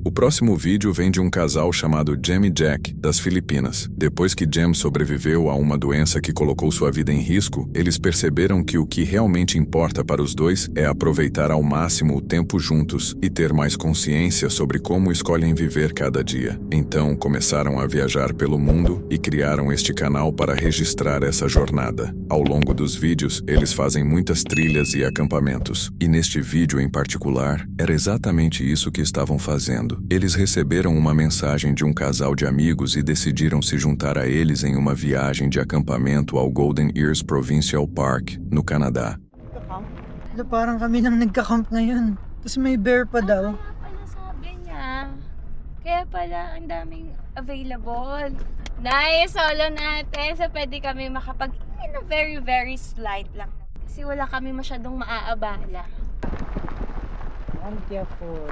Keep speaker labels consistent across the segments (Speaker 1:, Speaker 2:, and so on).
Speaker 1: O próximo vídeo vem de um casal chamado Jem e Jack, das Filipinas. Depois que Jem sobreviveu a uma doença que colocou sua vida em risco, eles perceberam que o que realmente importa para os dois é aproveitar ao máximo o tempo juntos e ter mais consciência sobre como escolhem viver cada dia. Então, começaram a viajar pelo mundo e criaram este canal para registrar essa jornada. Ao longo dos vídeos, eles fazem muitas trilhas e acampamentos. E neste vídeo em particular, era exatamente isso que estavam fazendo. Eles receberam uma mensagem de um casal de amigos e decidiram se juntar a eles em uma viagem de acampamento ao Golden Ears Provincial Park, no Canadá.
Speaker 2: Parang kami lang nagka-camp ngayon. Tapos may bear pa daw.
Speaker 3: Pala sabi niya. Kaya pala ang daming available. Nice! Solo natin. So pwede kami makapag in a very very slight lang. Kasi wala kami masyadong maaabala.
Speaker 2: I'm careful.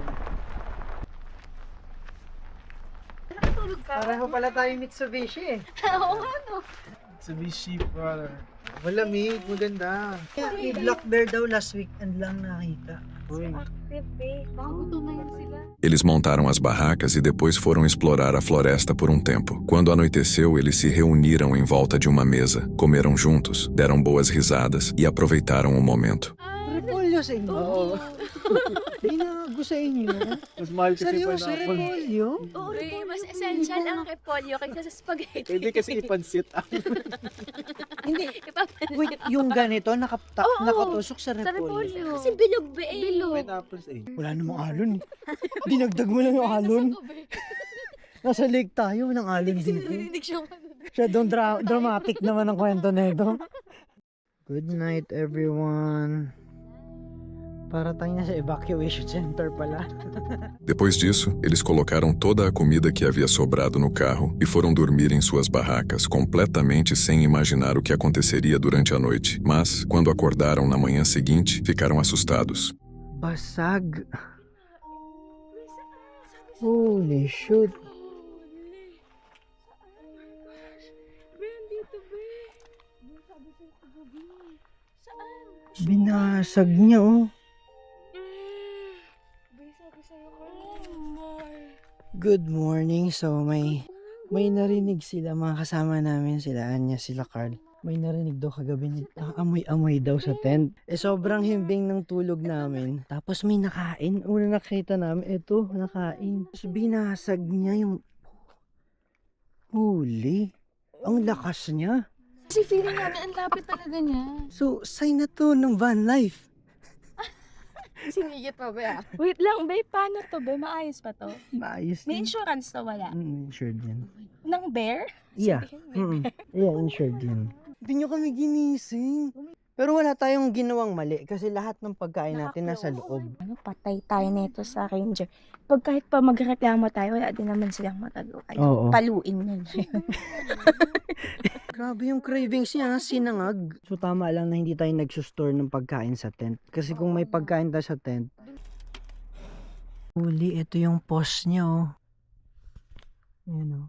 Speaker 3: Nakatulog ka?
Speaker 2: Pareho pala tayo Mitsubishi eh.
Speaker 3: Oo, ano?
Speaker 4: Mitsubishi, brother.
Speaker 2: Malamig, maganda. May black bear daw last weekend lang nakita.
Speaker 3: Active eh. Baka gutom na yan sila.
Speaker 1: Eles montaram as barracas e depois foram explorar a floresta por um tempo. Quando anoiteceu, eles se reuniram em volta de uma mesa, comeram juntos, deram boas risadas e aproveitaram o momento.
Speaker 2: Repolyo sa inyo? Oo. Binago sa inyo?
Speaker 4: Mas mahal kasi
Speaker 2: Seryoso,
Speaker 4: pineapple.
Speaker 2: repolyo?
Speaker 3: Oo, mas essential ang repolyo kaysa sa spaghetti.
Speaker 4: Hindi kasi ipansit.
Speaker 2: Hindi.
Speaker 3: Ipapansin.
Speaker 2: Wait, yung ganito nakatusok sa
Speaker 3: Sa
Speaker 2: repolyo.
Speaker 3: repolyo. Kasi bilog ba eh. Bilog.
Speaker 4: Pineapples eh.
Speaker 2: Wala namang alon eh. Dinagdag mo lang yung alon. Nasa lake tayo, walang alon dito. Siya doon dramatic naman ang kwento na ito. Good night everyone. Para tayo na sa evacuation center pala.
Speaker 1: Depois disso, eles colocaram toda a comida que havia sobrado no carro e foram dormir em suas barracas, completamente sem imaginar o que aconteceria durante a noite. Mas, quando acordaram na manhã seguinte, ficaram assustados.
Speaker 2: Basag. Holy shoot. Binasag niya oh. Good morning. So may narinig sila, mga kasama namin, sila Anya, sila Carl. May narinig daw kagabi, amoy-amoy daw sa tent. Eh sobrang himbing ng tulog namin. Tapos may nakain. Una nakita namin, eto, nakain. Tapos binasag niya yung... Huli. Ang lakas niya.
Speaker 3: Kasi feeling namin ang lapit talaga niya.
Speaker 2: So, sign na to ng van life.
Speaker 3: Sinigit pa ba? Wait lang, babe. Paano to, babe? Maayos pa to?
Speaker 2: Maayos
Speaker 3: May
Speaker 2: din.
Speaker 3: insurance to, wala?
Speaker 2: Insured yan.
Speaker 3: Ng bear?
Speaker 2: Yeah.
Speaker 3: Sabihin,
Speaker 2: Yeah, insured yan. Hindi nyo kami ginising. Pero wala tayong ginawang mali kasi lahat ng pagkain natin nasa loob.
Speaker 3: Ano, patay tayo nito sa ranger. Pag kahit pa magreklamo tayo, wala din naman silang matagawa.
Speaker 2: Oo.
Speaker 3: Paluin na.
Speaker 2: Grabe yung cravings niya, sinangag. So tama lang na hindi tayo nagsusstore ng pagkain sa tent. Kasi kung may pagkain tayo sa tent, huli, ito yung post niya oh. Ayan oh.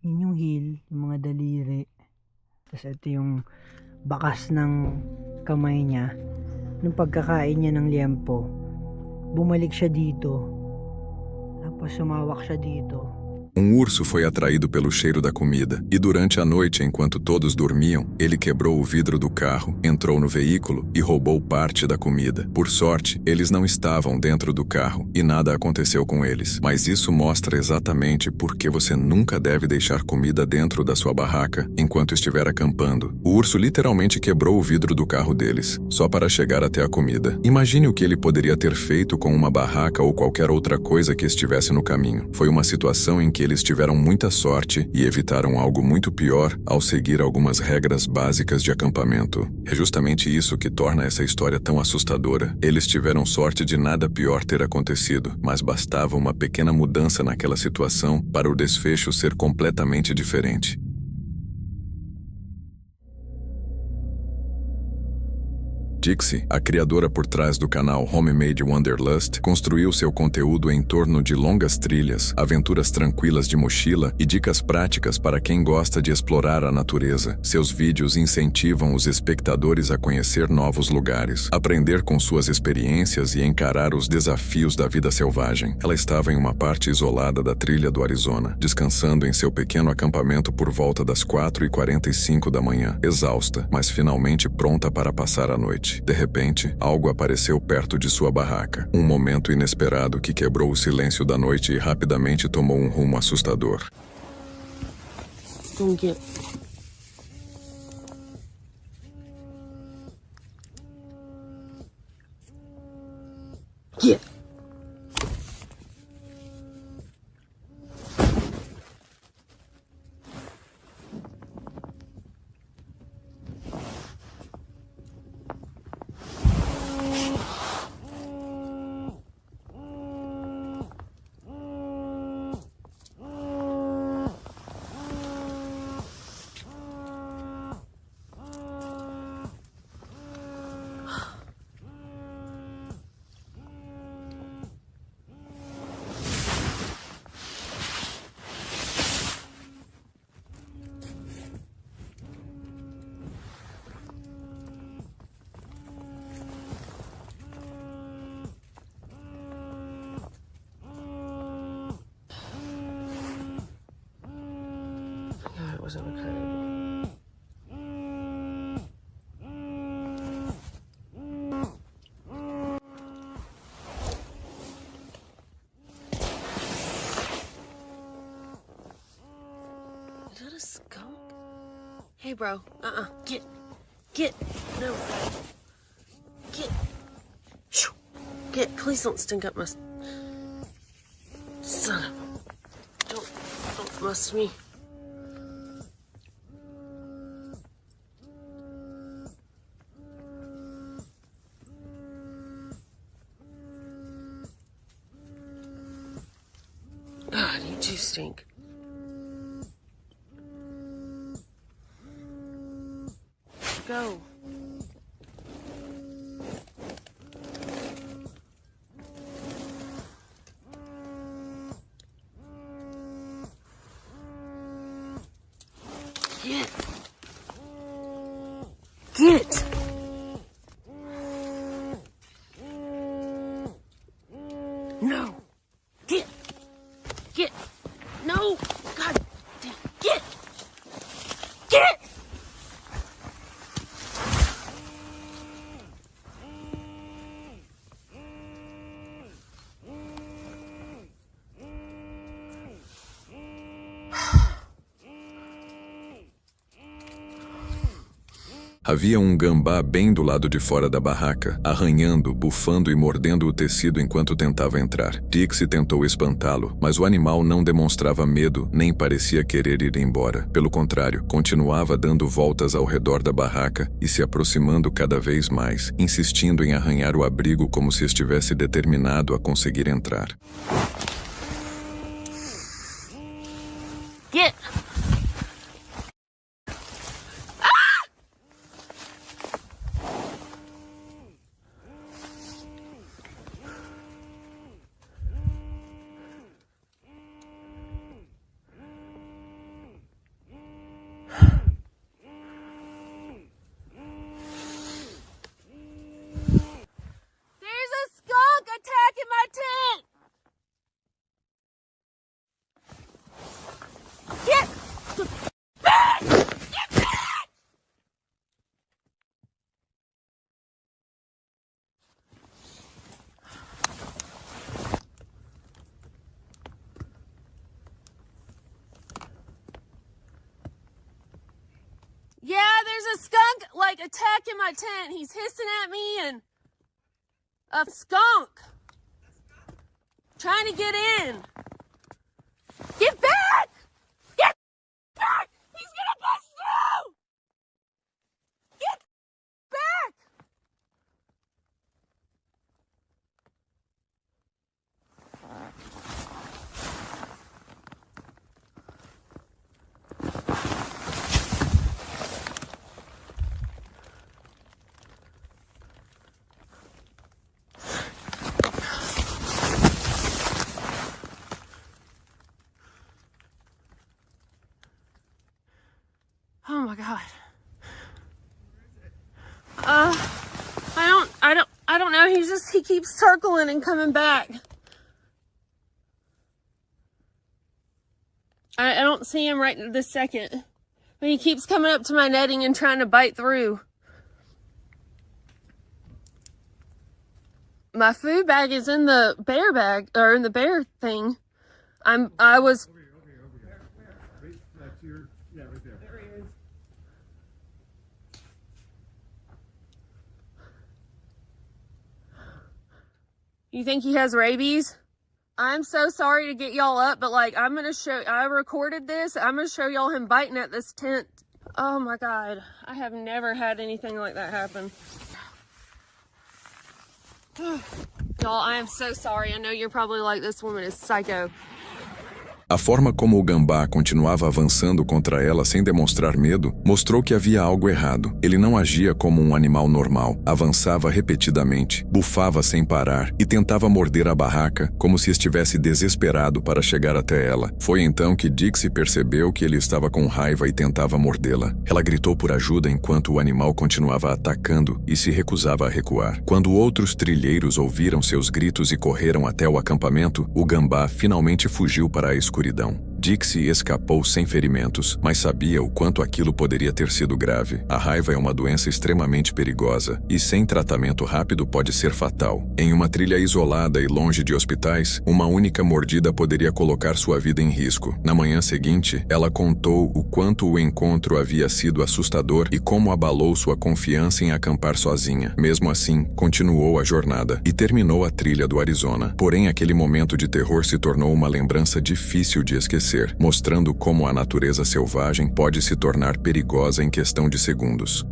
Speaker 2: Yun yung heel, yung mga daliri. Tapos ito yung bakas ng kamay niya. Nung pagkakain niya ng liempo, bumalik siya dito. Tapos sumawak siya dito.
Speaker 1: Urso foi atraído pelo cheiro da comida, e durante a noite, enquanto todos dormiam, ele quebrou o vidro do carro, entrou no veículo e roubou parte da comida. Por sorte, eles não estavam dentro do carro e nada aconteceu com eles. Mas isso mostra exatamente por que você nunca deve deixar comida dentro da sua barraca enquanto estiver acampando. O urso literalmente quebrou o vidro do carro deles, só para chegar até a comida. Imagine o que ele poderia ter feito com uma barraca ou qualquer outra coisa que estivesse no caminho. Foi uma situação em que eles tiveram muita sorte e evitaram algo muito pior ao seguir algumas regras básicas de acampamento. É justamente isso que torna essa história tão assustadora. Eles tiveram sorte de nada pior ter acontecido, mas bastava uma pequena mudança naquela situação para o desfecho ser completamente diferente. Dixie, a criadora por trás do canal Homemade Wanderlust, construiu seu conteúdo em torno de longas trilhas, aventuras tranquilas de mochila e dicas práticas para quem gosta de explorar a natureza. Seus vídeos incentivam os espectadores a conhecer novos lugares, aprender com suas experiências e encarar os desafios da vida selvagem. Ela estava em uma parte isolada da trilha do Arizona, descansando em seu pequeno acampamento por volta das 4h45 da manhã, exausta, mas finalmente pronta para passar a noite. De repente, algo apareceu perto de sua barraca. Um momento inesperado que quebrou o silêncio da noite e rapidamente tomou um rumo assustador.
Speaker 5: Go get. Get. It wasn't okay. Is that a skunk? Hey, bro. Get. No. Get. Shoo. Get. Please don't stink up my... Son of a... Don't muss me. God, you do stink. Go. Get. Get. No. Get. Get. No. God. Get. Get.
Speaker 1: Havia um gambá bem do lado de fora da barraca, arranhando, bufando e mordendo o tecido enquanto tentava entrar. Dixie tentou espantá-lo, mas o animal não demonstrava medo, nem parecia querer ir embora. Pelo contrário, continuava dando voltas ao redor da barraca e se aproximando cada vez mais, insistindo em arranhar o abrigo como se estivesse determinado a conseguir entrar.
Speaker 5: Get. There's a skunk attacking my tent! Get back! Get back! Yeah, there's a skunk, like, attacking my tent. He's hissing at me and... A skunk! Trying to get in. Get back! Get back! He's gonna bust through! Get back! keeps circling and coming back. I don't see him right this second. But he keeps coming up to my netting and trying to bite through. My food bag is in the bear bag, or in the bear thing. I was... You think he has rabies? I'm so sorry to get y'all up, but like, I recorded this. I'm gonna show y'all him biting at this tent. Oh my God. I have never had anything like that happen. Y'all, I am so sorry. I know you're probably like, this woman is psycho.
Speaker 1: A forma como o gambá continuava avançando contra ela sem demonstrar medo mostrou que havia algo errado. Ele não agia como um animal normal, avançava repetidamente, bufava sem parar e tentava morder a barraca como se estivesse desesperado para chegar até ela. Foi então que Dixie percebeu que ele estava com raiva e tentava mordê-la. Ela gritou por ajuda enquanto o animal continuava atacando e se recusava a recuar. Quando outros trilheiros ouviram seus gritos e correram até o acampamento, o gambá finalmente fugiu para a escuridão. Dixie escapou sem ferimentos, mas sabia o quanto aquilo poderia ter sido grave. A raiva é uma doença extremamente perigosa e, sem tratamento rápido, pode ser fatal. Em uma trilha isolada e longe de hospitais, uma única mordida poderia colocar sua vida em risco. Na manhã seguinte, ela contou o quanto o encontro havia sido assustador e como abalou sua confiança em acampar sozinha. Mesmo assim, continuou a jornada e terminou a trilha do Arizona. Porém, aquele momento de terror se tornou uma lembrança difícil de esquecer, mostrando como a natureza selvagem pode se tornar perigosa em questão de segundos.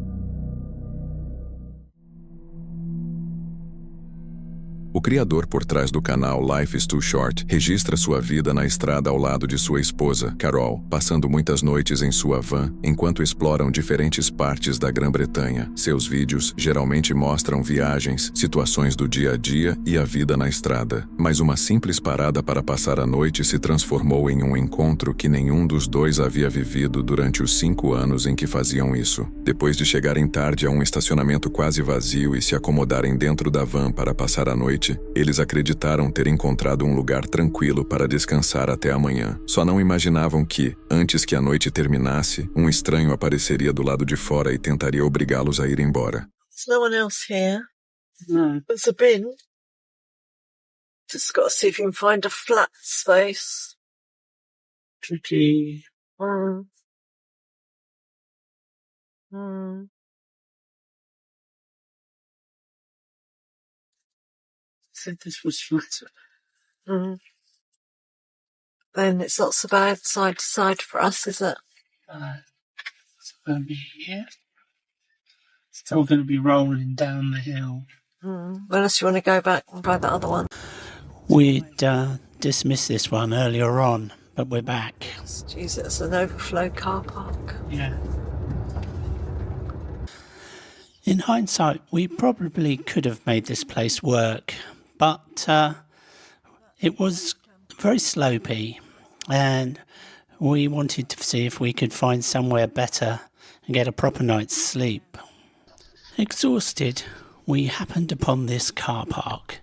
Speaker 1: O criador por trás do canal Life is Too Short registra sua vida na estrada ao lado de sua esposa, Carol, passando muitas noites em sua van enquanto exploram diferentes partes da Grã-Bretanha. Seus vídeos geralmente mostram viagens, situações do dia a dia e a vida na estrada. Mas uma simples parada para passar a noite se transformou em um encontro que nenhum dos dois havia vivido durante os 5 anos em que faziam isso. Depois de chegarem tarde a um estacionamento quase vazio e se acomodarem dentro da van para passar a noite, eles acreditaram ter encontrado um lugar tranquilo para descansar até amanhã. Só não imaginavam que, antes que a noite terminasse, um estranho apareceria do lado de fora e tentaria obrigá-los a ir embora.
Speaker 6: There's no one else here.
Speaker 4: No.
Speaker 6: There's a bin. Just got to see if you can find a flat space.
Speaker 4: Tricky. Said this was flatter.
Speaker 6: Then it's not so bad side to side for us, is it?
Speaker 4: It's going to be here. Still going to be rolling down the hill.
Speaker 6: Unless you want to go back and find that other one.
Speaker 7: We'd dismissed this one earlier on, but we're back.
Speaker 6: Jeez, it's an overflow car park.
Speaker 4: Yeah.
Speaker 7: In hindsight, we probably could have made this place work, but it was very slopey, and we wanted to see if we could find somewhere better and get a proper night's sleep. Exhausted, we happened upon this car park,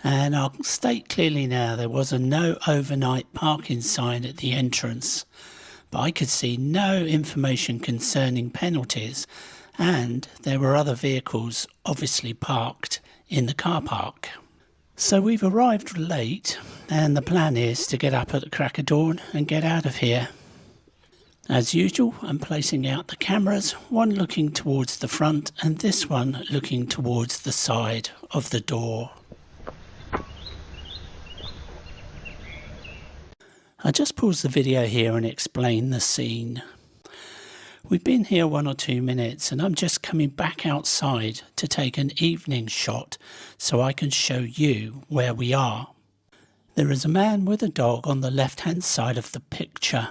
Speaker 7: and I'll state clearly now there was a no overnight parking sign at the entrance, but I could see no information concerning penalties, and there were other vehicles obviously parked in the car park. So we've arrived late, and the plan is to get up at the crack of dawn and get out of here. As usual, I'm placing out the cameras, one looking towards the front and this one looking towards the side of the door. I'll just pause the video here and explain the scene. We've been here 1 or 2 minutes and I'm just coming back outside to take an evening shot so I can show you where we are. There is a man with a dog on the left-hand side of the picture,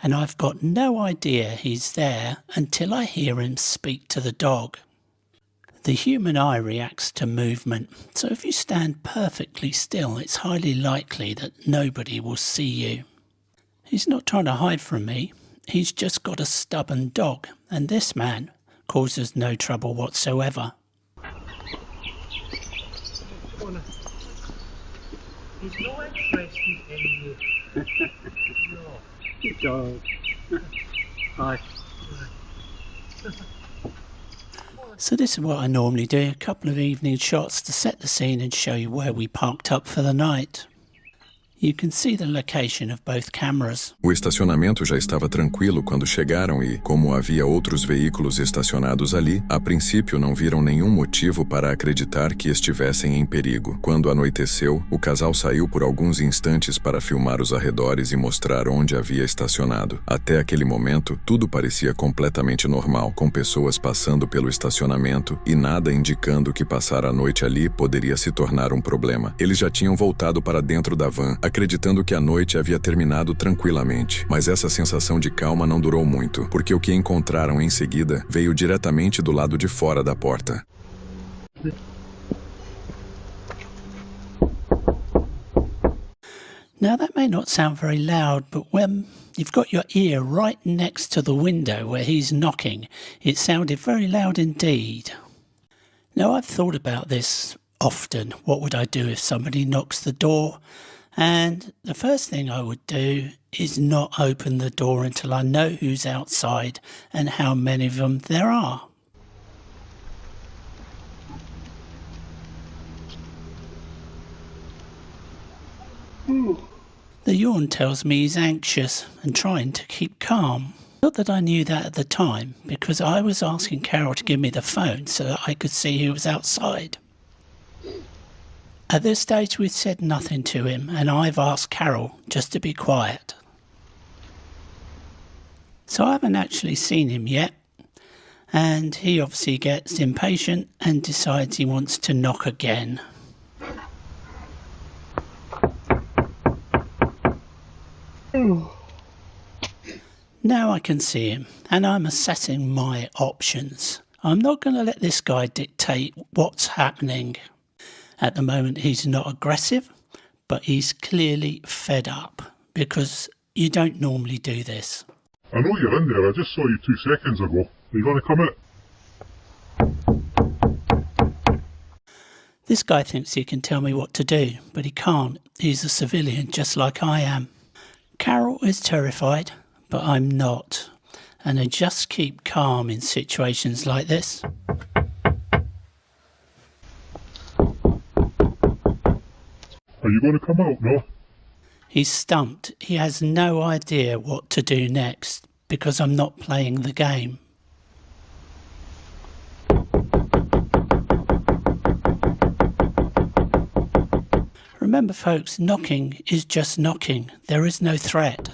Speaker 7: and I've got no idea he's there until I hear him speak to the dog. The human eye reacts to movement, so if you stand perfectly still, it's highly likely that nobody will see you. He's not trying to hide from me. He's just got a stubborn dog, and this man causes no trouble whatsoever.
Speaker 4: I want to He's not interested in you. No.
Speaker 7: Good dog. Hi. So this is what I normally do, a couple of evening shots to set the scene and show you where we parked up for the night. You can see the location of both cameras.
Speaker 1: O estacionamento já estava tranquilo quando chegaram e, como havia outros veículos estacionados ali, a princípio não viram nenhum motivo para acreditar que estivessem em perigo. Quando anoiteceu, o casal saiu por alguns instantes para filmar os arredores e mostrar onde havia estacionado. Até aquele momento, tudo parecia completamente normal, com pessoas passando pelo estacionamento e nada indicando que passar a noite ali poderia se tornar um problema. Eles já tinham voltado para dentro da van, acreditando que a noite havia terminado tranquilamente. Mas essa sensação de calma não durou muito, porque o que encontraram em seguida veio diretamente do lado de fora da porta.
Speaker 7: Now that may not sound very loud, but when you've got your ear right next to the window where he's knocking, it sounded very loud indeed. Now I've thought about this often. What would I do if somebody knocks the door? And the first thing I would do is not open the door until I know who's outside and how many of them there are. The yawn tells me he's anxious and trying to keep calm. Not that I knew that at the time, because I was asking Carol to give me the phone so that I could see who was outside. At this stage we've said nothing to him, and I've asked Carol just to be quiet. So I haven't actually seen him yet, and he obviously gets impatient and decides he wants to knock again. Now I can see him, and I'm assessing my options. I'm not going to let this guy dictate what's happening. At the moment he's not aggressive, but he's clearly fed up, because you don't normally do this.
Speaker 8: I know you're in there, I just saw you 2 seconds ago. Are you going to come out?
Speaker 7: This guy thinks he can tell me what to do, but he can't. He's a civilian just like I am. Carol is terrified, but I'm not. And I just keep calm in situations like this.
Speaker 8: Are you going to come out, no?
Speaker 7: He's stumped. He has no idea what to do next, because I'm not playing the game. Remember folks, knocking is just knocking. There is no threat.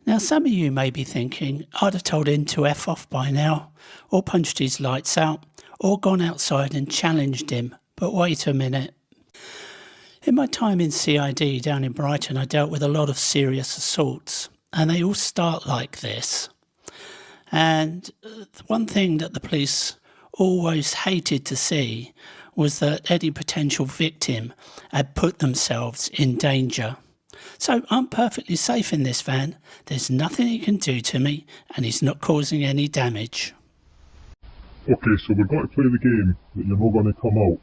Speaker 7: Now some of you may be thinking, I'd have told him to F off by now, or punched his lights out, or gone outside and challenged him. But wait a minute. In my time in CID down in Brighton, I dealt with a lot of serious assaults, and they all start like this. And one thing that the police always hated to see was that any potential victim had put themselves in danger. So I'm perfectly safe in this van. There's nothing he can do to me, and he's not causing any damage.
Speaker 8: Okay, so we're going to play the game that you're not going to come out.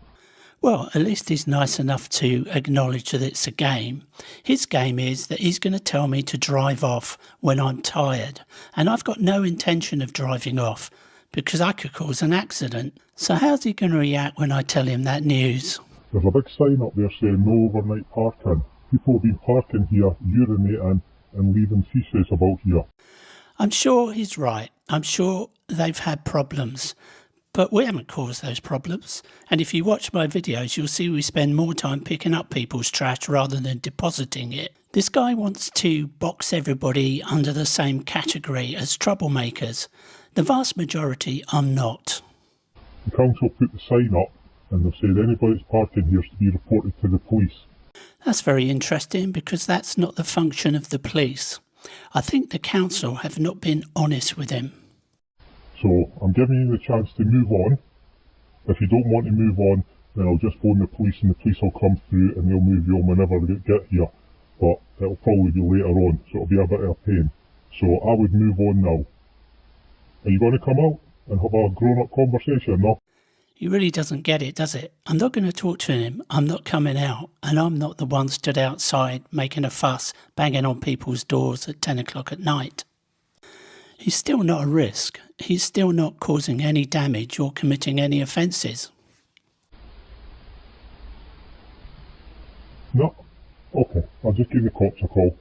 Speaker 7: Well, at least he's nice enough to acknowledge that it's a game. His game is that he's going to tell me to drive off when I'm tired. And I've got no intention of driving off, because I could cause an accident. So how's he going to react when I tell him that news?
Speaker 8: There's a big sign up there saying no overnight parking. People have been parking here, urinating and leaving feces about here.
Speaker 7: I'm sure he's right. I'm sure they've had problems. But we haven't caused those problems. And if you watch my videos, you'll see we spend more time picking up people's trash rather than depositing it. This guy wants to box everybody under the same category as troublemakers. The vast majority are not.
Speaker 8: The council put the sign up and they've said anybody that's parking here is to be reported to the police.
Speaker 7: That's very interesting, because that's not the function of the police. I think the council have not been honest with him.
Speaker 8: So I'm giving you the chance to move on. If you don't want to move on, then I'll just phone the police and the police will come through and they'll move you on whenever they get here. But it'll probably be later on, so it'll be a bit of a pain. So I would move on now. Are you going to come out and have a grown-up conversation, no?
Speaker 7: He really doesn't get it, does it? I'm not going to talk to him. I'm not coming out. And I'm not the one stood outside making a fuss, banging on people's doors at 10 o'clock at night. He's still not a risk. He's still not causing any damage or committing any offences.
Speaker 8: No? Okay, I'll just give the cops a call.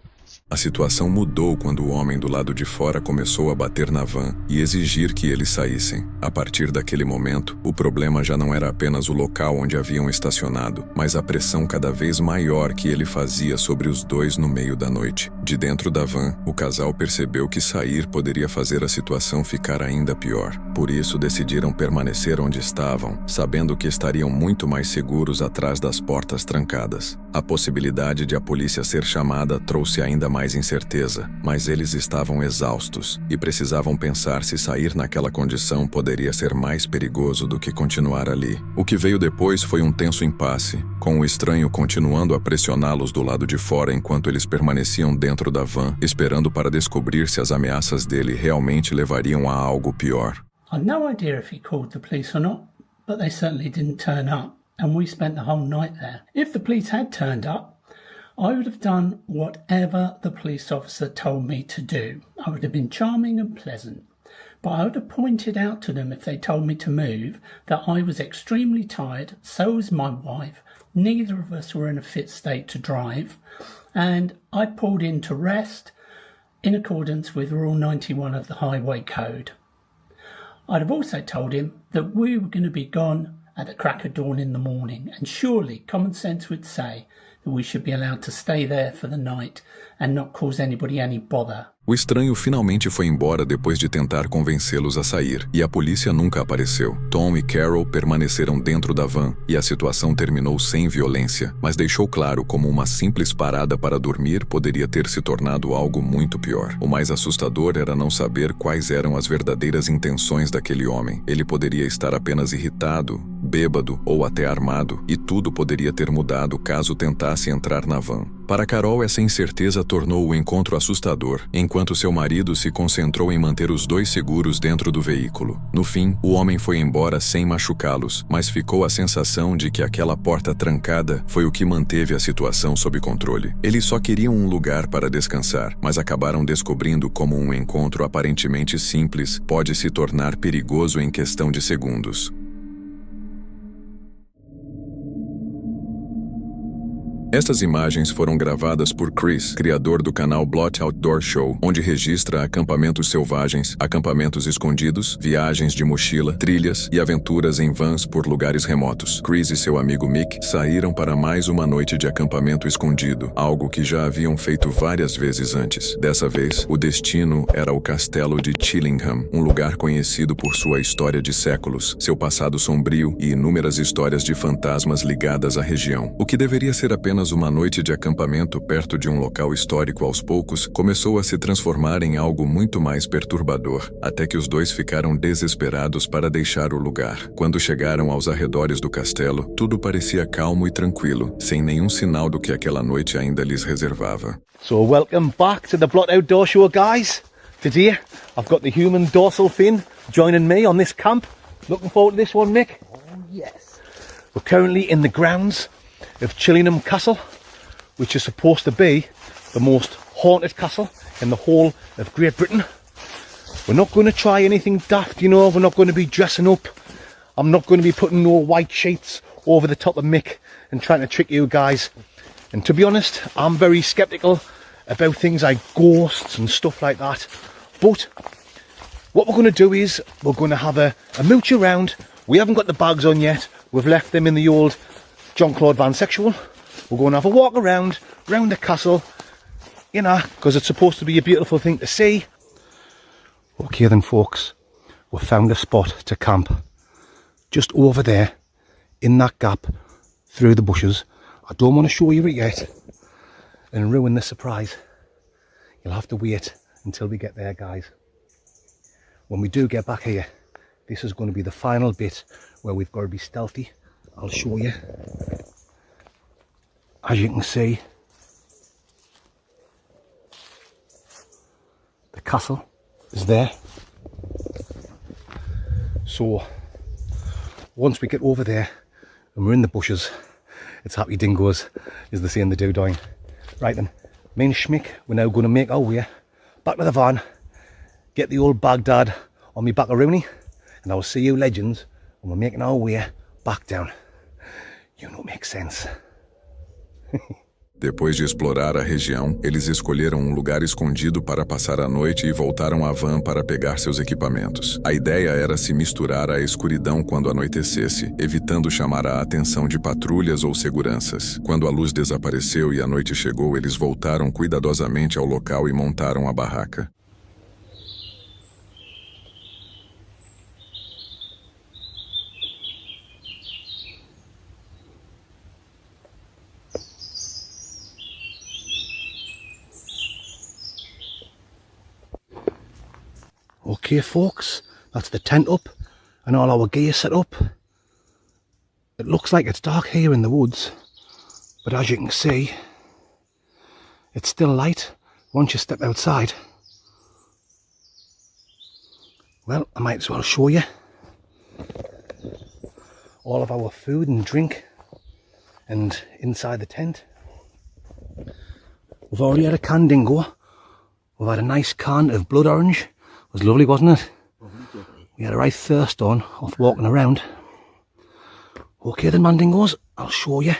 Speaker 1: A situação mudou quando o homem do lado de fora começou a bater na van e exigir que eles saíssem. A partir daquele momento, o problema já não era apenas o local onde haviam estacionado, mas a pressão cada vez maior que ele fazia sobre os dois no meio da noite. De dentro da van, o casal percebeu que sair poderia fazer a situação ficar ainda pior. Por isso, decidiram permanecer onde estavam, sabendo que estariam muito mais seguros atrás das portas trancadas. A possibilidade de a polícia ser chamada trouxe ainda mais incerteza, mas eles estavam exaustos e precisavam pensar se sair naquela condição poderia ser mais perigoso do que continuar ali. O que veio depois foi um tenso impasse, com o estranho continuando a pressioná-los do lado de fora enquanto eles permaneciam dentro da van, esperando para descobrir se as ameaças dele realmente levariam a algo pior.
Speaker 7: I've no idea if he called the police or not, but they certainly didn't turn up, and we spent the whole night there. If the police had turned up, I would have done whatever the police officer told me to do. I would have been charming and pleasant. But I would have pointed out to them if they told me to move that I was extremely tired, so was my wife, neither of us were in a fit state to drive, and I pulled in to rest in accordance with Rule 91 of the Highway Code. I'd have also told him that we were going to be gone at the crack of dawn in the morning, and surely common sense would say that we should be allowed to stay there for the night and not cause anybody any bother.
Speaker 1: O estranho finalmente foi embora depois de tentar convencê-los a sair, e a polícia nunca apareceu. Tom e Carol permaneceram dentro da van, e a situação terminou sem violência, mas deixou claro como uma simples parada para dormir poderia ter se tornado algo muito pior. O mais assustador era não saber quais eram as verdadeiras intenções daquele homem. Ele poderia estar apenas irritado, bêbado ou até armado, e tudo poderia ter mudado caso tentasse entrar na van. Para Carol, essa incerteza tornou o encontro assustador, enquanto seu marido se concentrou em manter os dois seguros dentro do veículo. No fim, o homem foi embora sem machucá-los, mas ficou a sensação de que aquela porta trancada foi o que manteve a situação sob controle. Eles só queriam um lugar para descansar, mas acabaram descobrindo como um encontro aparentemente simples pode se tornar perigoso em questão de segundos. Estas imagens foram gravadas por Chris, criador do canal Blot Outdoor Show, onde registra acampamentos selvagens, acampamentos escondidos, viagens de mochila, trilhas e aventuras em vans por lugares remotos. Chris e seu amigo Mick saíram para mais uma noite de acampamento escondido, algo que já haviam feito várias vezes antes. Dessa vez, o destino era o castelo de Chillingham, um lugar conhecido por sua história de séculos, seu passado sombrio e inúmeras histórias de fantasmas ligadas à região. O que deveria ser apenas uma noite de acampamento perto de um local histórico aos poucos começou a se transformar em algo muito mais perturbador, até que os dois ficaram desesperados para deixar o lugar. Quando chegaram aos arredores do castelo, tudo parecia calmo e tranquilo, sem nenhum sinal do que aquela noite ainda lhes reservava.
Speaker 9: So welcome back to the Blot Outdoor Show, guys. Today I've got the human dorsal fin joining me on this camp. Looking forward to this one, Mick?
Speaker 2: Oh yes.
Speaker 9: We're currently in the grounds of Chillingham Castle, which is supposed to be the most haunted castle in the whole of Great Britain. We're not going to try anything daft, you know, we're not going to be dressing up. I'm not going to be putting no white sheets over the top of Mick and trying to trick you guys. And to be honest, I'm very sceptical about things like ghosts and stuff like that. But what we're going to do is we're going to have a mooch around. We haven't got the bags on yet. We've left them in the old Jean-Claude Van Sexual. We're going to have a walk around the castle, you know, because it's supposed to be a beautiful thing to see. Okay then folks, we've found a spot to camp. Just over there, in that gap, through the bushes. I don't want to show you it yet and ruin the surprise. You'll have to wait until we get there, guys. When we do get back here, this is going to be the final bit where we've got to be stealthy. I'll show you. As you can see, the castle is there. So once we get over there and we're in the bushes, it's happy dingoes, as they say in the Dowdown. Right then, me and Schmick, we're now going to make our way back to the van, get the old Baghdad on me back a Rooney, and I will see you legends when we're making our way back down. You know, it makes sense.
Speaker 1: Depois de explorar a região, eles escolheram um lugar escondido para passar a noite e voltaram à van para pegar seus equipamentos. A ideia era se misturar à escuridão quando anoitecesse, evitando chamar a atenção de patrulhas ou seguranças. Quando a luz desapareceu e a noite chegou, eles voltaram cuidadosamente ao local e montaram a barraca.
Speaker 9: Okay folks, that's the tent up and all our gear set up. It looks like it's dark here in the woods, but as you can see, it's still light once you step outside. Well, I might as well show you all of our food and drink and inside the tent. We've already had a can dingo. We've had a nice can of blood orange. It was lovely, wasn't it? We had a right thirst on off walking around. Okay then, Mandingos, I'll show you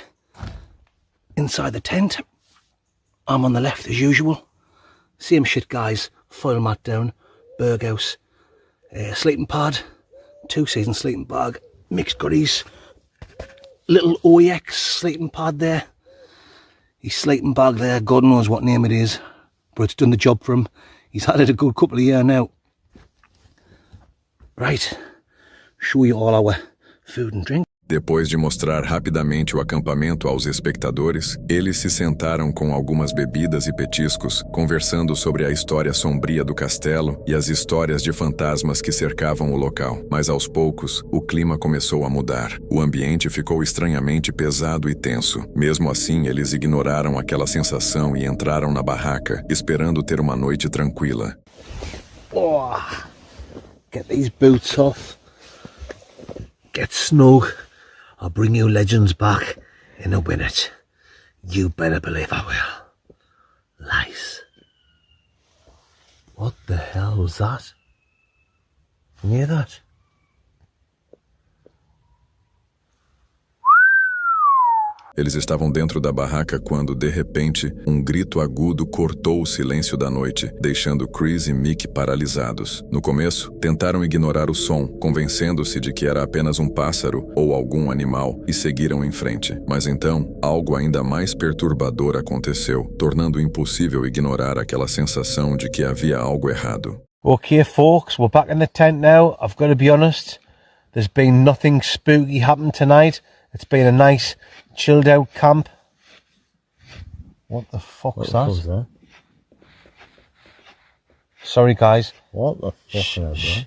Speaker 9: inside the tent. I'm on the left as usual. Same shit, guys. Foil mat down, Berghaus, sleeping pad, 2-season sleeping bag, mixed goodies, little OEX sleeping pad there. His sleeping bag there, God knows what name it is, but it's done the job for him. He's had it a good couple of years now. Right, show you all our food and drink.
Speaker 1: Depois de mostrar rapidamente o acampamento aos espectadores, eles se sentaram com algumas bebidas e petiscos, conversando sobre a história sombria do castelo e as histórias de fantasmas que cercavam o local. Mas aos poucos, o clima começou a mudar. O ambiente ficou estranhamente pesado e tenso. Mesmo assim, eles ignoraram aquela sensação e entraram na barraca, esperando ter uma noite tranquila.
Speaker 9: Oh, get these boots off. Get snug. I'll bring you legends back in a minute. You better believe I will. Lice. What the hell was that? Can you hear that?
Speaker 1: Eles estavam dentro da barraca quando, de repente, um grito agudo cortou o silêncio da noite, deixando Chris e Mick paralisados. No começo, tentaram ignorar o som, convencendo-se de que era apenas um pássaro ou algum animal, e seguiram em frente. Mas então, algo ainda mais perturbador aconteceu, tornando impossível ignorar aquela sensação de que havia algo errado.
Speaker 9: Okay, folks, we're back in the tent now. I've got to be honest, there's been nothing spooky happen tonight. It's been a nice, chilled out camp. What the fuck's that? Sorry, guys.
Speaker 10: What the fuck is that?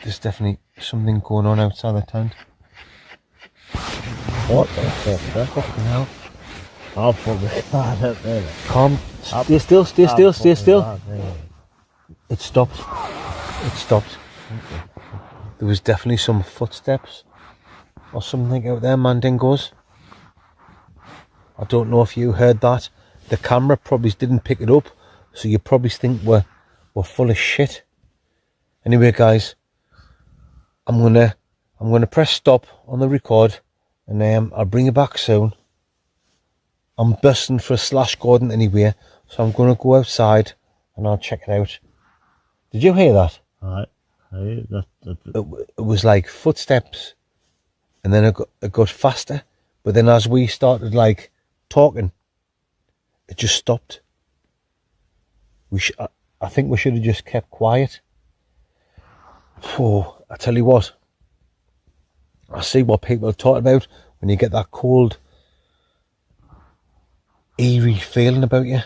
Speaker 9: There's definitely something going on outside the tent.
Speaker 10: What the fuck?
Speaker 9: Fucking hell.
Speaker 10: I'll put the card up there.
Speaker 9: Calm. Stay still, stay still, stay still. It stopped. It stopped. There was definitely some footsteps or something out there, Mandingos. I don't know if you heard that. The camera probably didn't pick it up, so you probably think we're full of shit. Anyway, guys, I'm gonna press stop on the record, and I'll bring you back soon. I'm bursting for a Slash Gordon anyway, so I'm gonna go outside and I'll check it out. Did you hear that?
Speaker 10: Right.
Speaker 9: It was like footsteps, and then it got faster, but then as we started like talking, it just stopped. I think we should have just kept quiet. Oh, I tell you what, I see what people are talking about when you get that cold, eerie feeling about you.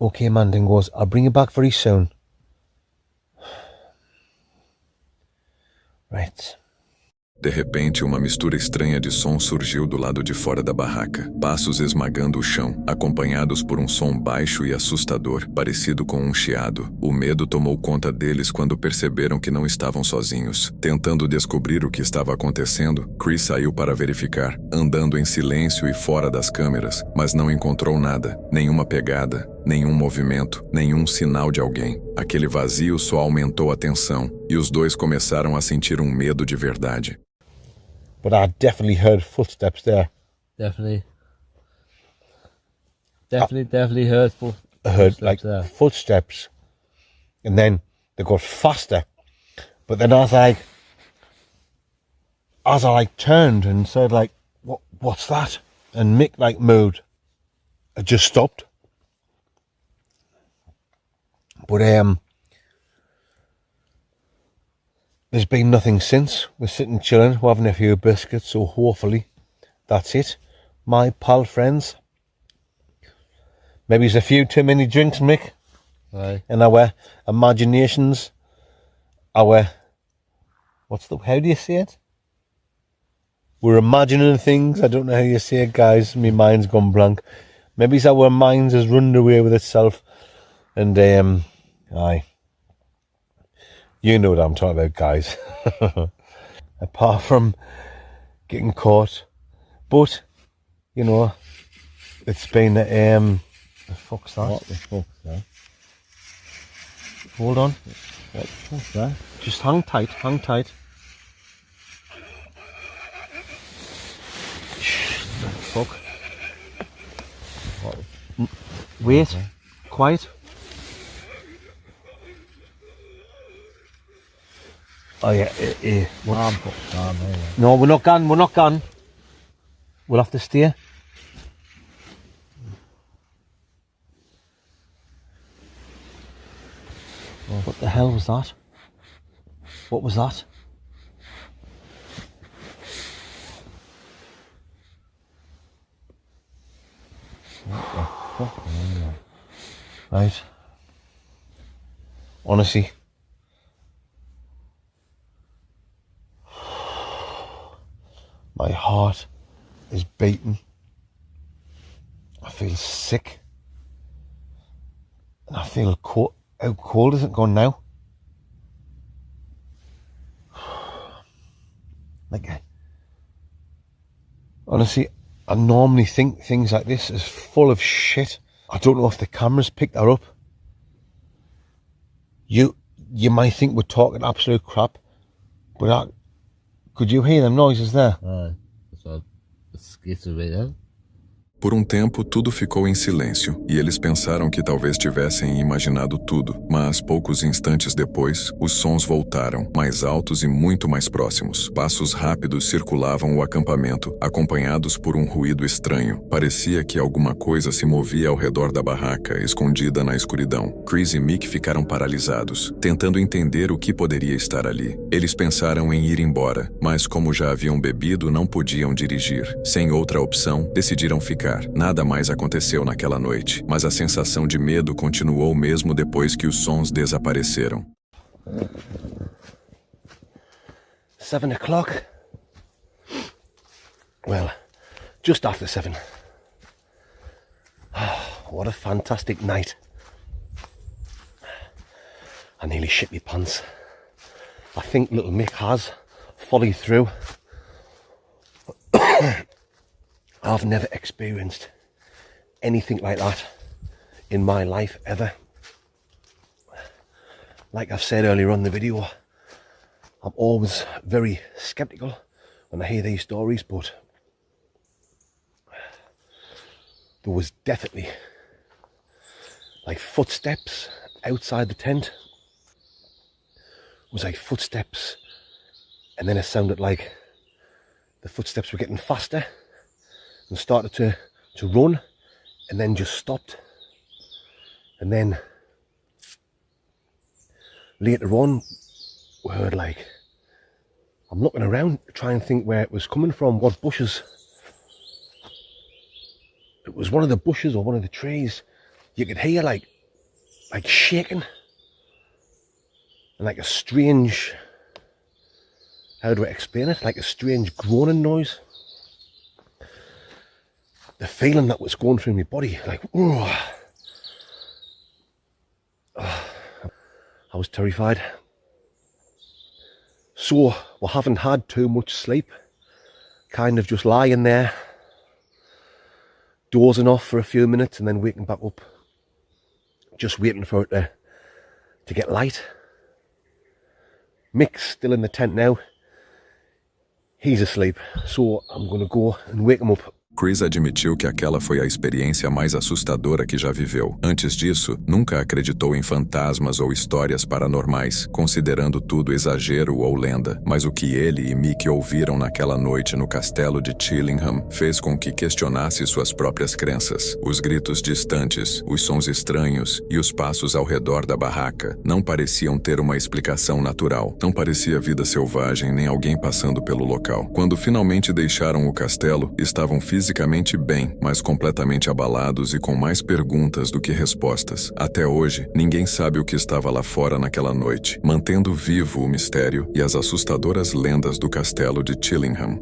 Speaker 9: Okay, Mandingos, I'll bring you back very soon. Right.
Speaker 1: De repente, uma mistura estranha de som surgiu do lado de fora da barraca. Passos esmagando o chão, acompanhados por um som baixo e assustador, parecido com um chiado. O medo tomou conta deles quando perceberam que não estavam sozinhos. Tentando descobrir o que estava acontecendo, Chris saiu para verificar, andando em silêncio e fora das câmeras, mas não encontrou nada, nenhuma pegada, nenhum movimento, nenhum sinal de alguém. Aquele vazio só aumentou a tensão, e os dois começaram a sentir um medo de verdade.
Speaker 9: But I definitely heard footsteps there.
Speaker 10: Definitely heard
Speaker 9: I heard
Speaker 10: footsteps
Speaker 9: like
Speaker 10: there.
Speaker 9: footsteps, and then they got faster. But then as I turned and said like, what's that? And Mick like moved. It just stopped. But there's been nothing since. We're sitting chilling, we're having a few biscuits, so hopefully that's it. My pal friends. Maybe it's a few too many drinks, Mick.
Speaker 10: Aye.
Speaker 9: And our imaginations, how do you say it? We're imagining things. I don't know how you say it, guys. My mind's gone blank. Maybe it's our minds has run away with itself. And, aye. You know what I'm talking about, guys. Apart from getting caught. But, you know, it's been, the fuck's that?
Speaker 10: What the fuck's that?
Speaker 9: Hold on.
Speaker 10: What the fuck's that?
Speaker 9: Just hang tight, hang tight. Fuck. Wait. Quiet. Oh yeah, No, we're not gone. We'll have to stay. What the hell was that? What was that? Right. Honestly. My heart is beating. I feel sick. And I feel cold. How cold is it gone now? Honestly, I normally think things like this is full of shit. I don't know if the cameras picked that up. You might think we're talking absolute crap, but could you hear them noises there?
Speaker 10: Aye. So it's schizophrenia.
Speaker 1: Por um tempo, tudo ficou em silêncio, e eles pensaram que talvez tivessem imaginado tudo, mas poucos instantes depois, os sons voltaram, mais altos e muito mais próximos. Passos rápidos circulavam o acampamento, acompanhados por um ruído estranho. Parecia que alguma coisa se movia ao redor da barraca, escondida na escuridão. Chris e Mick ficaram paralisados, tentando entender o que poderia estar ali. Eles pensaram em ir embora, mas como já haviam bebido, não podiam dirigir. Sem outra opção, decidiram ficar. Nada mais aconteceu naquela noite, mas a sensação de medo continuou mesmo depois que os sons desapareceram.
Speaker 9: 7 o'clock. Well, just after 7. Oh, what a fantastic night. I nearly shit my pants. I think little Mick has followed through. I've never experienced anything like that in my life ever. Like I've said earlier on in the video, I'm always very skeptical when I hear these stories, but there was definitely like footsteps outside the tent. It was like footsteps, and then it sounded like the footsteps were getting faster and started to run, and then just stopped. And then later on, we heard like, I'm looking around to try and think where it was coming from, what bushes. It was one of the bushes or one of the trees. You could hear like shaking, and like a strange how do I explain it? Like a strange groaning noise. The feeling that was going through my body, like, oh. I was terrified. So we haven't had too much sleep. Kind of just lying there, dozing off for a few minutes and then waking back up. Just waiting for it to get light. Mick's still in the tent now. He's asleep, so I'm going to go and wake him up.
Speaker 1: Chris admitiu que aquela foi a experiência mais assustadora que já viveu. Antes disso, nunca acreditou em fantasmas ou histórias paranormais, considerando tudo exagero ou lenda. Mas o que ele e Mick ouviram naquela noite no castelo de Chillingham fez com que questionasse suas próprias crenças. Os gritos distantes, os sons estranhos e os passos ao redor da barraca não pareciam ter uma explicação natural. Não parecia vida selvagem nem alguém passando pelo local. Quando finalmente deixaram o castelo, estavam fisicamente bem, mas completamente abalados e com mais perguntas do que respostas. Até hoje, ninguém sabe o que estava lá fora naquela noite, mantendo vivo o mistério e as assustadoras lendas do castelo de Chillingham.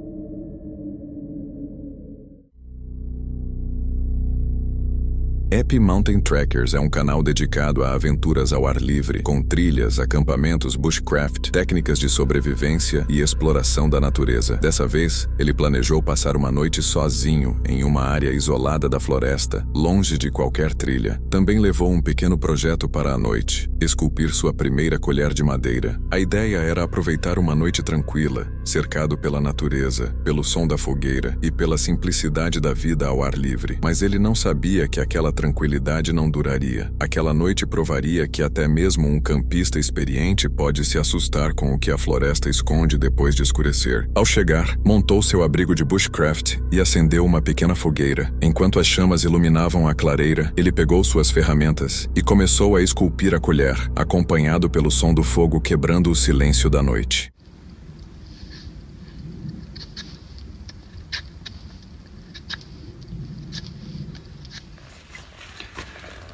Speaker 1: Happy Mountain Trekkers é um canal dedicado a aventuras ao ar livre, com trilhas, acampamentos bushcraft, técnicas de sobrevivência e exploração da natureza. Dessa vez, ele planejou passar uma noite sozinho em uma área isolada da floresta, longe de qualquer trilha. Também levou um pequeno projeto para a noite: esculpir sua primeira colher de madeira. A ideia era aproveitar uma noite tranquila, cercado pela natureza, pelo som da fogueira e pela simplicidade da vida ao ar livre. Mas ele não sabia que aquela tranquilidade não duraria. Aquela noite provaria que até mesmo um campista experiente pode se assustar com o que a floresta esconde depois de escurecer. Ao chegar, montou seu abrigo de bushcraft e acendeu uma pequena fogueira. Enquanto as chamas iluminavam a clareira, ele pegou suas ferramentas e começou a esculpir a colher, acompanhado pelo som do fogo quebrando o silêncio da noite.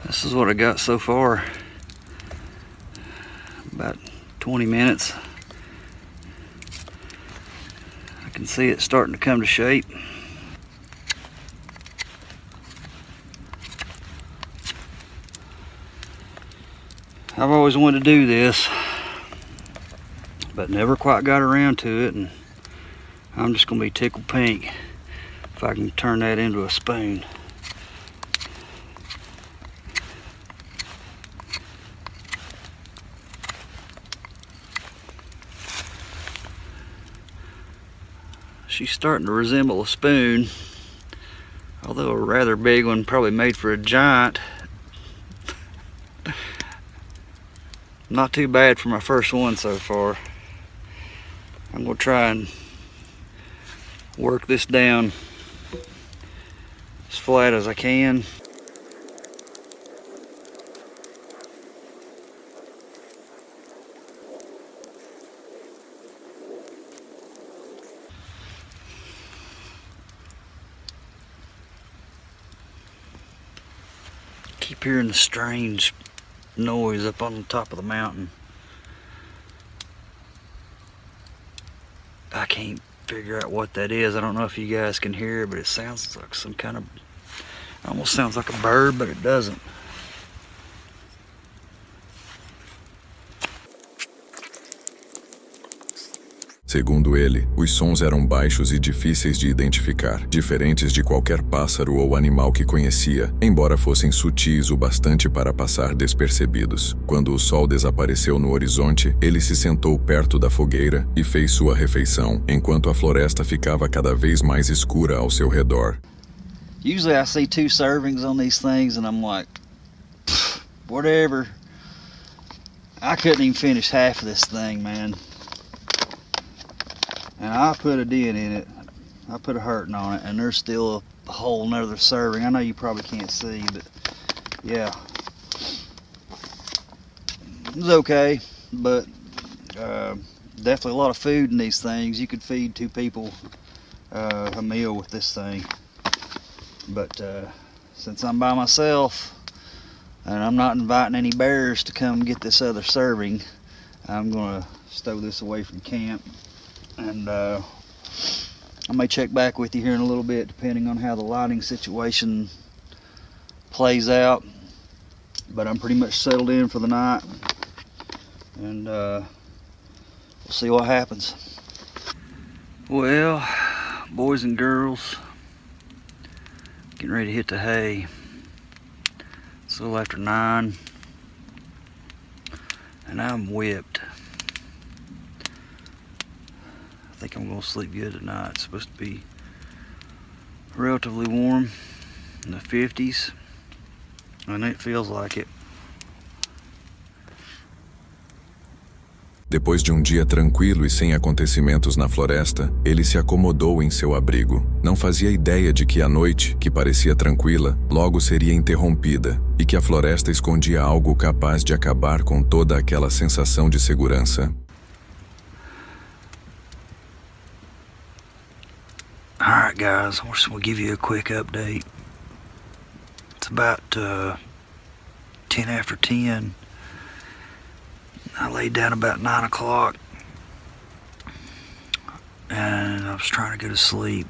Speaker 11: This is what I got so far. About 20 minutes. I can see it starting to come to shape. I've always wanted to do this, but never quite got around to it, and I'm just gonna be tickled pink if I can turn that into a spoon. She's starting to resemble a spoon, although a rather big one, probably made for a giant. Not too bad for my first one so far. I'm gonna try and work this down as flat as I can. Keep hearing the strange noise up on the top of the mountain. I can't figure out what that is. I don't know if you guys can hear it, but it sounds like some kind of, almost sounds like a bird, but it doesn't.
Speaker 1: Segundo ele, os sons eram baixos e difíceis de identificar, diferentes de qualquer pássaro ou animal que conhecia, embora fossem sutis o bastante para passar despercebidos. Quando o sol desapareceu no horizonte, ele se sentou perto da fogueira e fez sua refeição, enquanto a floresta ficava cada vez mais escura ao seu redor.
Speaker 11: Usually I see 2 servings on these things and I'm like, whatever. I couldn't even finish half of this thing, man. And I put a dent in it. I put a hurting on it, and there's still a whole nother serving. I know you probably can't see, but yeah. It was okay, but definitely a lot of food in these things. You could feed 2 people a meal with this thing. But since I'm by myself, and I'm not inviting any bears to come get this other serving, I'm gonna stow this away from camp and I may check back with you here in a little bit, depending on how the lighting situation plays out. But I'm pretty much settled in for the night, and we'll see what happens. Well, boys and girls, getting ready to hit the hay. It's a little after 9, and I'm whipped. I think I'm gonna sleep good tonight. It's supposed to be relatively warm, in the 50s, and it feels like it.
Speaker 1: Depois de um dia tranquilo e sem acontecimentos na floresta, ele se acomodou em seu abrigo. Não fazia ideia de que a noite, que parecia tranquila, logo seria interrompida, e que a floresta escondia algo capaz de acabar com toda aquela sensação de segurança.
Speaker 11: Alright guys, I just want to give you a quick update. It's about 10 after 10. I laid down about 9 o'clock, and I was trying to go to sleep.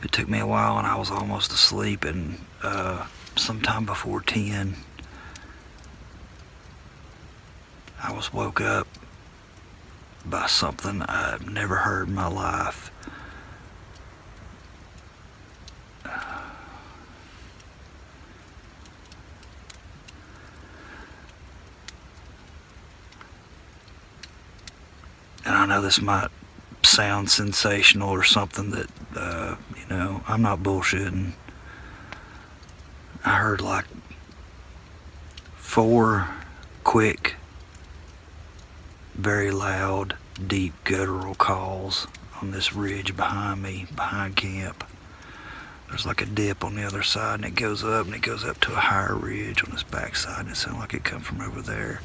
Speaker 11: It took me a while, and I was almost asleep, and sometime before 10, I was woke up by something I've never heard in my life. And I know this might sound sensational or something that, I'm not bullshitting. I heard like 4 quick, very loud, deep guttural calls on this ridge behind me, behind camp. There's like a dip on the other side, and it goes up to a higher ridge on this backside, and it sounded like it come from over there.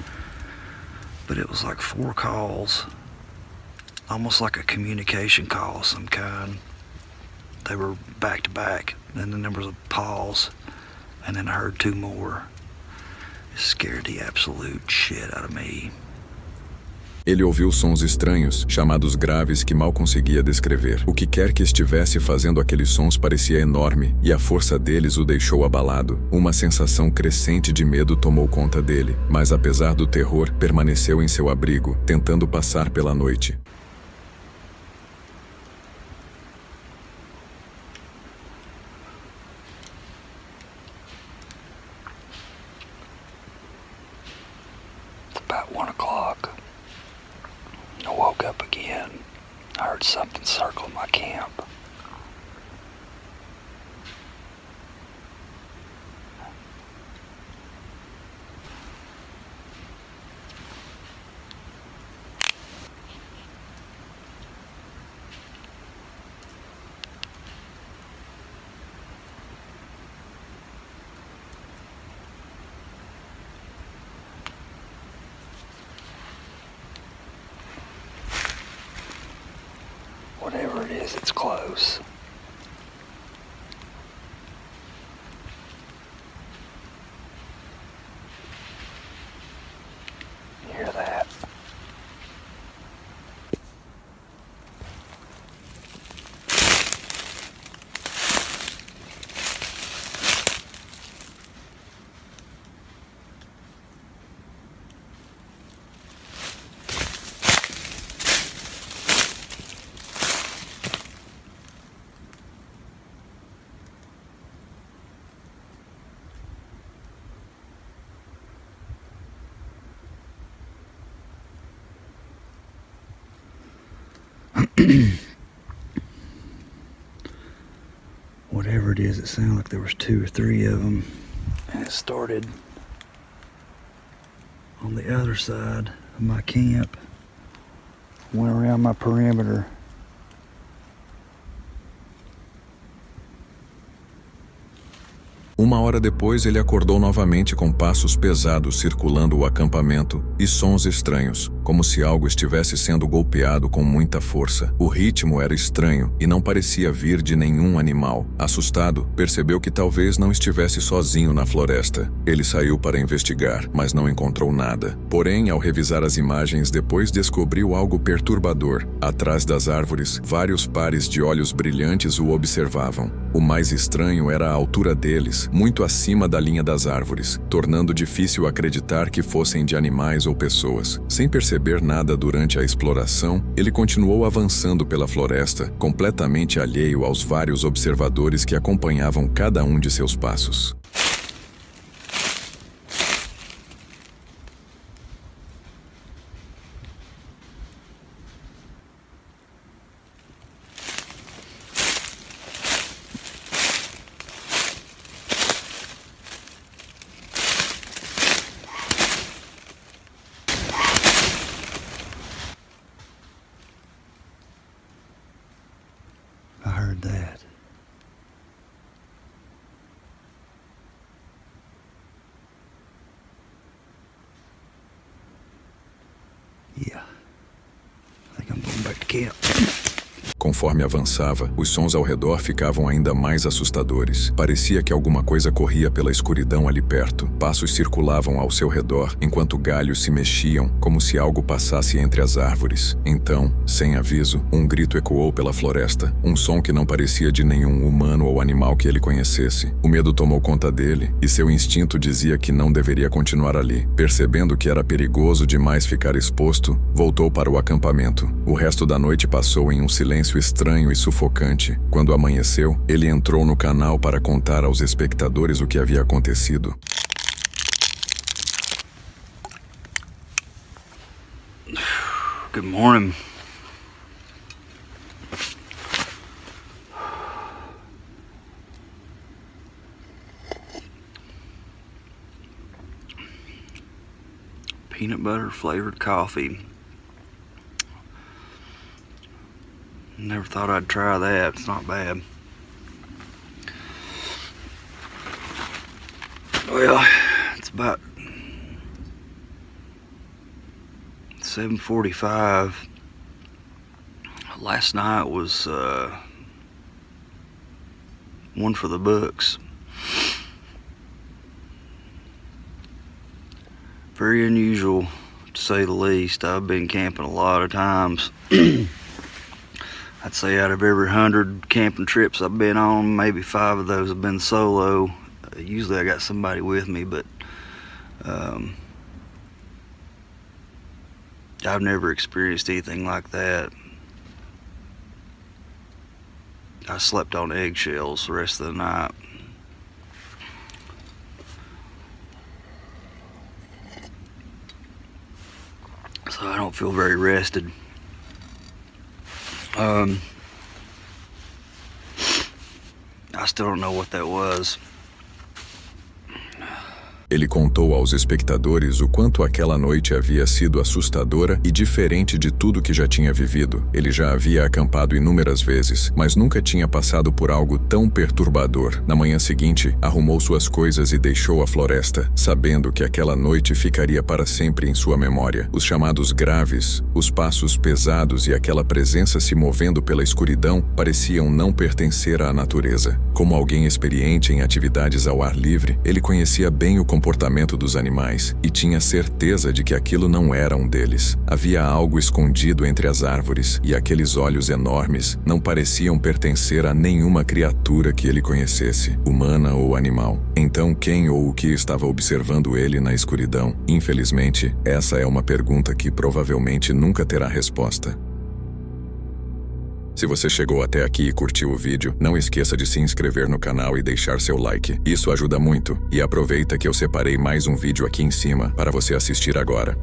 Speaker 11: But it was like 4 calls. Almost like a communication call of some kind. They were back to back, and then there was a pause, and then I heard 2 more. It scared the absolute shit out of me.
Speaker 1: Ele ouviu sons estranhos, chamados graves, que mal conseguia descrever. O que quer que estivesse fazendo aqueles sons parecia enorme, e a força deles o deixou abalado. Uma sensação crescente de medo tomou conta dele, mas apesar do terror, permaneceu em seu abrigo, tentando passar pela noite.
Speaker 11: About 1 o'clock, I woke up again. I heard something circle my camp. Whatever it is, it's close. You hear that? Whatever it is, it sounded like there was 2 or 3 of them, and it started on the other side of my camp, went around my perimeter.
Speaker 1: Uma hora depois, ele acordou novamente com passos pesados circulando o acampamento e sons estranhos, como se algo estivesse sendo golpeado com muita força. O ritmo era estranho e não parecia vir de nenhum animal. Assustado, percebeu que talvez não estivesse sozinho na floresta. Ele saiu para investigar, mas não encontrou nada. Porém, ao revisar as imagens depois, descobriu algo perturbador. Atrás das árvores, vários pares de olhos brilhantes o observavam. O mais estranho era a altura deles, muito acima da linha das árvores, tornando difícil acreditar que fossem de animais ou pessoas. Sem perceber nada durante a exploração, ele continuou avançando pela floresta, completamente alheio aos vários observadores que acompanhavam cada um de seus passos.
Speaker 11: I heard that. Yeah. I think I'm going back to camp.
Speaker 1: Conforme avançava, os sons ao redor ficavam ainda mais assustadores. Parecia que alguma coisa corria pela escuridão ali perto. Passos circulavam ao seu redor, enquanto galhos se mexiam, como se algo passasse entre as árvores. Então, sem aviso, um grito ecoou pela floresta. Um som que não parecia de nenhum humano ou animal que ele conhecesse. O medo tomou conta dele, e seu instinto dizia que não deveria continuar ali. Percebendo que era perigoso demais ficar exposto, voltou para o acampamento. O resto da noite passou em um silêncio estranho e sufocante. Quando amanheceu, ele entrou no canal para contar aos espectadores o que havia acontecido.
Speaker 11: Good morning. Peanut butter flavored coffee. Never thought I'd try that. It's not bad. Well, it's about 7:45. Last night was one for the books. Very unusual, to say the least. I've been camping a lot of times. I'd say out of every 100 camping trips I've been on, maybe 5 of those have been solo. Usually I got somebody with me, but I've never experienced anything like that. I slept on eggshells the rest of the night. So I don't feel very rested. I still don't know what that was.
Speaker 1: Ele contou aos espectadores o quanto aquela noite havia sido assustadora e diferente de tudo que já tinha vivido. Ele já havia acampado inúmeras vezes, mas nunca tinha passado por algo tão perturbador. Na manhã seguinte, arrumou suas coisas e deixou a floresta, sabendo que aquela noite ficaria para sempre em sua memória. Os chamados graves, os passos pesados e aquela presença se movendo pela escuridão pareciam não pertencer à natureza. Como alguém experiente em atividades ao ar livre, ele conhecia bem o comportamento dos animais e tinha certeza de que aquilo não era um deles. Havia algo escondido entre as árvores e aqueles olhos enormes não pareciam pertencer a nenhuma criatura que ele conhecesse, humana ou animal. Então, quem ou o que estava observando ele na escuridão? Infelizmente, essa é uma pergunta que provavelmente nunca terá resposta. Se você chegou até aqui e curtiu o vídeo, não esqueça de se inscrever no canal e deixar seu like. Isso ajuda muito. E aproveita que eu separei mais um vídeo aqui em cima para você assistir agora.